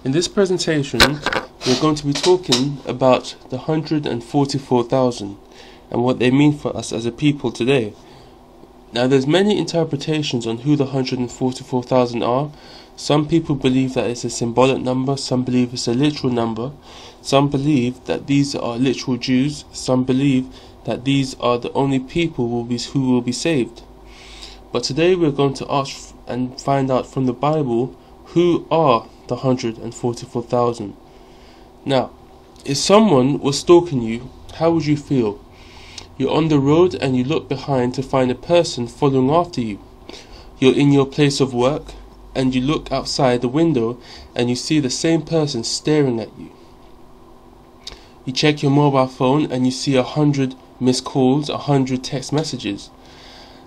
In this presentation, we're going to be talking about the 144,000 and what they mean for us as a people today. Now, there's many interpretations on who the 144,000 are. Some people believe that it's a symbolic number, some believe it's a literal number, some believe that these are literal Jews, some believe that these are the only people who will be saved. But today we're going to ask and find out from the Bible who are the 144,000. Now, if someone was stalking you, how would you feel? You're on the road and you look behind to find a person following after you. You're in your place of work and you look outside the window and you see the same person staring at you. You check your mobile phone and you see 100 missed calls, 100 text messages.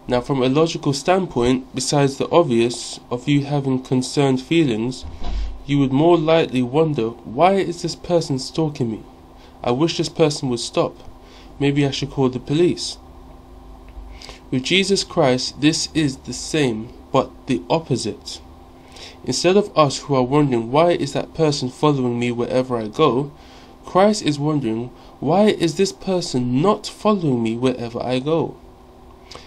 Now, from a logical standpoint, besides the obvious of you having concerned feelings, you would more likely wonder, why is this person stalking me? I wish this person would stop. Maybe I should call the police. With Jesus Christ, this is the same, but the opposite. Instead of us who are wondering, why is that person following me wherever I go, Christ is wondering, why is this person not following me wherever I go?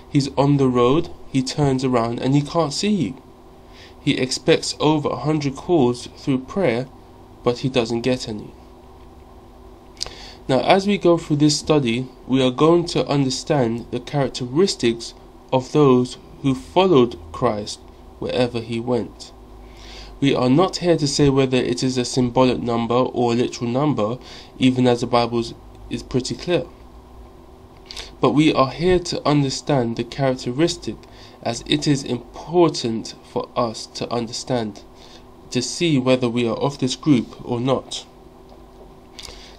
He's on the road, he turns around and he can't see you. He expects over 100 calls through prayer, but he doesn't get any. Now, as we go through this study, we are going to understand the characteristics of those who followed Christ wherever he went. We are not here to say whether it is a symbolic number or a literal number, even as the Bible is pretty clear. But we are here to understand the characteristic, as it is important for us to understand, to see whether we are of this group or not.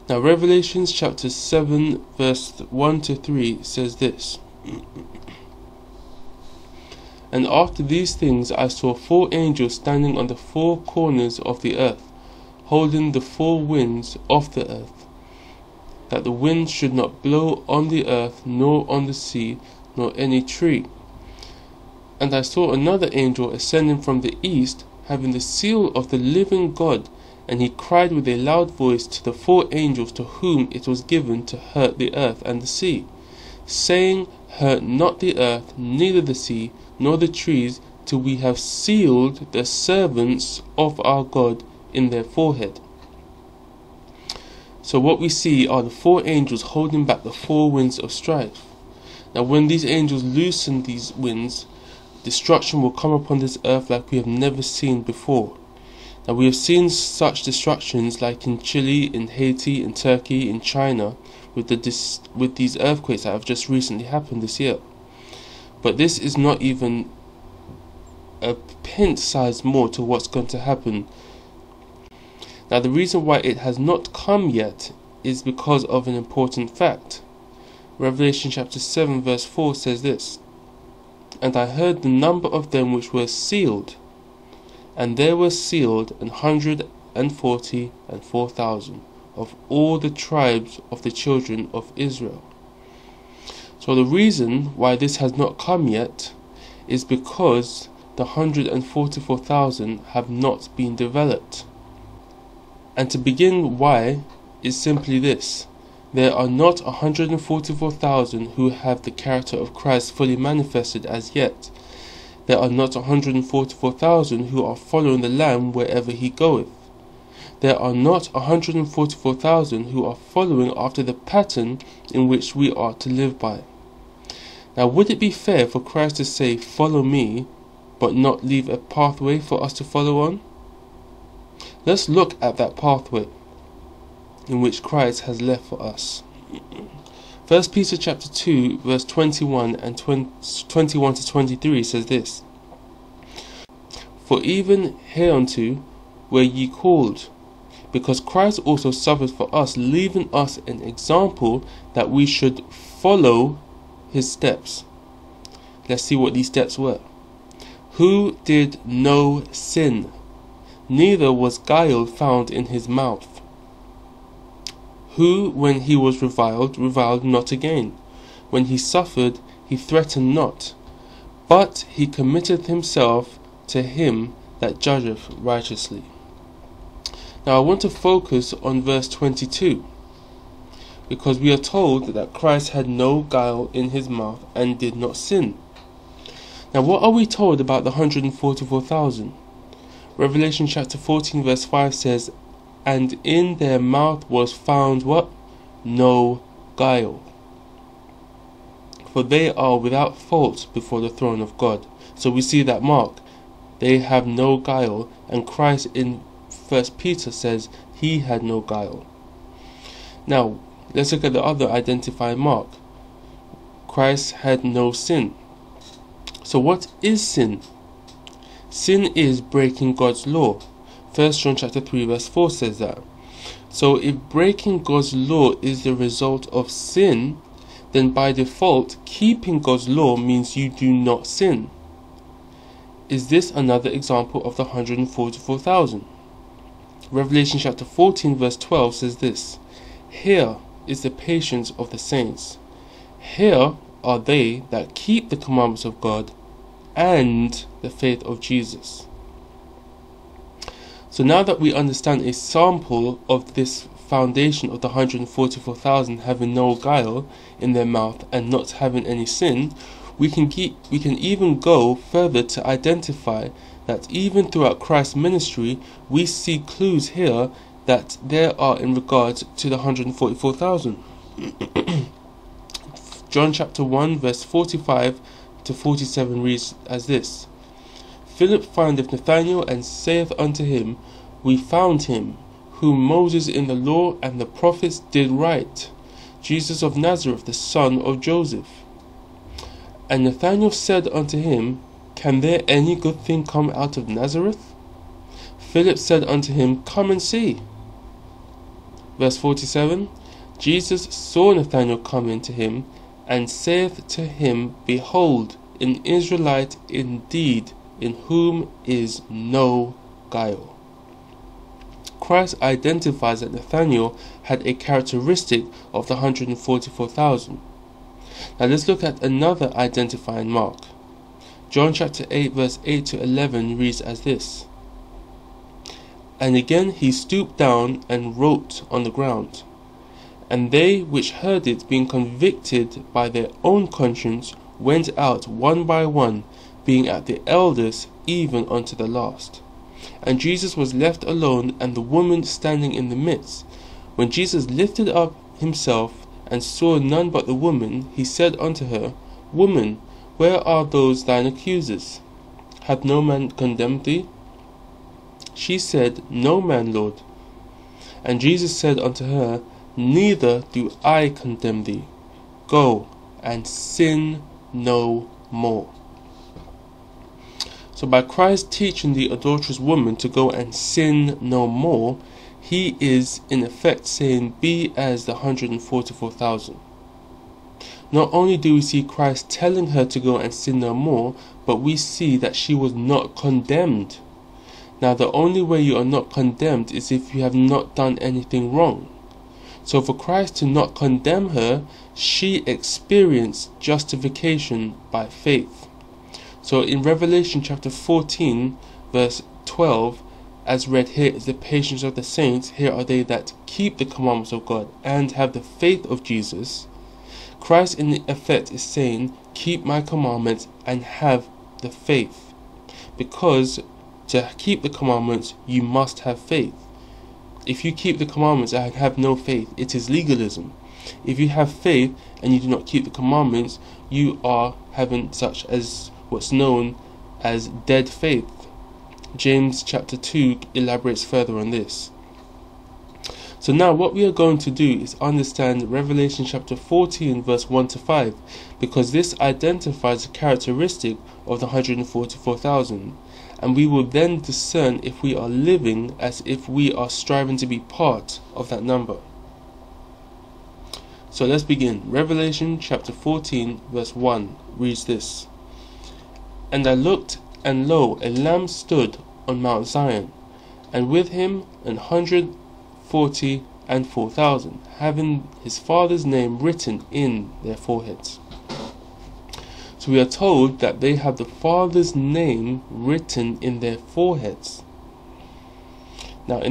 Now, Revelation chapter 7 verse 1 to 3 says this. And after these things I saw 4 angels standing on the 4 corners of the earth, holding the 4 winds of the earth, that the wind should not blow on the earth, nor on the sea, nor any tree. And I saw another angel ascending from the east, having the seal of the living God, and he cried with a loud voice to the 4 angels to whom it was given to hurt the earth and the sea, saying, Hurt not the earth, neither the sea, nor the trees, till we have sealed the servants of our God in their forehead. So what we see are the 4 angels holding back the 4 winds of strife. Now, when these angels loosen these winds, destruction will come upon this earth like we have never seen before. Now, we have seen such destructions like in Chile, in Haiti, in Turkey, in China, with these earthquakes that have just recently happened this year. But this is not even a pint size more to what's going to happen. Now, the reason why it has not come yet is because of an important fact. Revelation chapter 7 verse 4 says this. And I heard the number of them which were sealed, and there were sealed 144,000 of all the tribes of the children of Israel. So the reason why this has not come yet is because the 144,000 have not been developed. And to begin, why is simply this. There are not 144,000 who have the character of Christ fully manifested as yet. There are not 144,000 who are following the Lamb wherever he goeth. There are not 144,000 who are following after the pattern in which we are to live by. Now, would it be fair for Christ to say, follow me, but not leave a pathway for us to follow on? Let's look at that pathway in which Christ has left for us. 1 Peter chapter 2 verse 21 and 21 to 23 says this. For even hereunto were ye called, because Christ also suffered for us, leaving us an example that we should follow his steps. Let's see what these steps were. Who did no sin, neither was guile found in his mouth. Who, when he was reviled, reviled not again. When he suffered, he threatened not, but he committed himself to him that judgeth righteously. Now I want to focus on verse 22, because we are told that Christ had no guile in his mouth and did not sin. Now what are we told about the 144,000? Revelation chapter 14 verse 5 says, "And in their mouth was found" what? "No guile. For they are without fault before the throne of God." So we see that mark. They have no guile, and Christ in 1 Peter says he had no guile. Now let's look at the other identifying mark. Christ had no sin. So what is sin? Sin is breaking God's law. 1 John chapter 3 verse 4 says that. So if breaking God's law is the result of sin, then by default keeping God's law means you do not sin. Is this another example of the 144,000? Revelation chapter 14 verse 12 says this: "Here is the patience of the saints. Here are they that keep the commandments of God and the faith of Jesus." So now that we understand a sample of this foundation of the 144,000 having no guile in their mouth and not having any sin, we can even go further to identify that even throughout Christ's ministry we see clues here that there are in regards to the 144,000. John chapter 1 verse 45 to 47 reads as this: "Philip findeth Nathanael, and saith unto him, We found him, whom Moses in the law and the prophets did write, Jesus of Nazareth, the son of Joseph. And Nathanael said unto him, Can there any good thing come out of Nazareth? Philip said unto him, Come and see." Verse 47, "Jesus saw Nathanael coming to him, and saith to him, Behold, an Israelite indeed, in whom is no guile." Christ identifies that Nathanael had a characteristic of the 144,000. Now let's look at another identifying mark. John chapter 8 verse 8 to 11 reads as this: "And again he stooped down and wrote on the ground. And they which heard it, being convicted by their own conscience, went out one by one, being at the eldest even unto the last. And Jesus was left alone, and the woman standing in the midst. When Jesus lifted up himself, and saw none but the woman, he said unto her, Woman, where are those thine accusers? Hath no man condemned thee? She said, No man, Lord. And Jesus said unto her, Neither do I condemn thee. Go, and sin no more." So by Christ teaching the adulterous woman to go and sin no more, he is in effect saying, be as the 144,000. Not only do we see Christ telling her to go and sin no more, but we see that she was not condemned. Now the only way you are not condemned is if you have not done anything wrong. So for Christ to not condemn her, she experienced justification by faith. So in Revelation chapter 14 verse 12, as read here, is the patience of the saints. Here are they that keep the commandments of God and have the faith of Jesus. Christ in effect is saying, keep my commandments and have the faith. Because to keep the commandments you must have faith. If you keep the commandments and have no faith, it is legalism. If you have faith and you do not keep the commandments, you are having such as what's known as dead faith. James chapter 2 elaborates further on this. So now what we are going to do is understand Revelation chapter 14 verse 1 to 5, because this identifies the characteristic of the 144,000, and we will then discern if we are living as if we are striving to be part of that number. So let's begin. Revelation chapter 14 verse 1 reads this: "And I looked, and lo, a Lamb stood on Mount Zion, and with him 144,000, having his Father's name written in their foreheads." So we are told that they have the Father's name written in their foreheads. Now in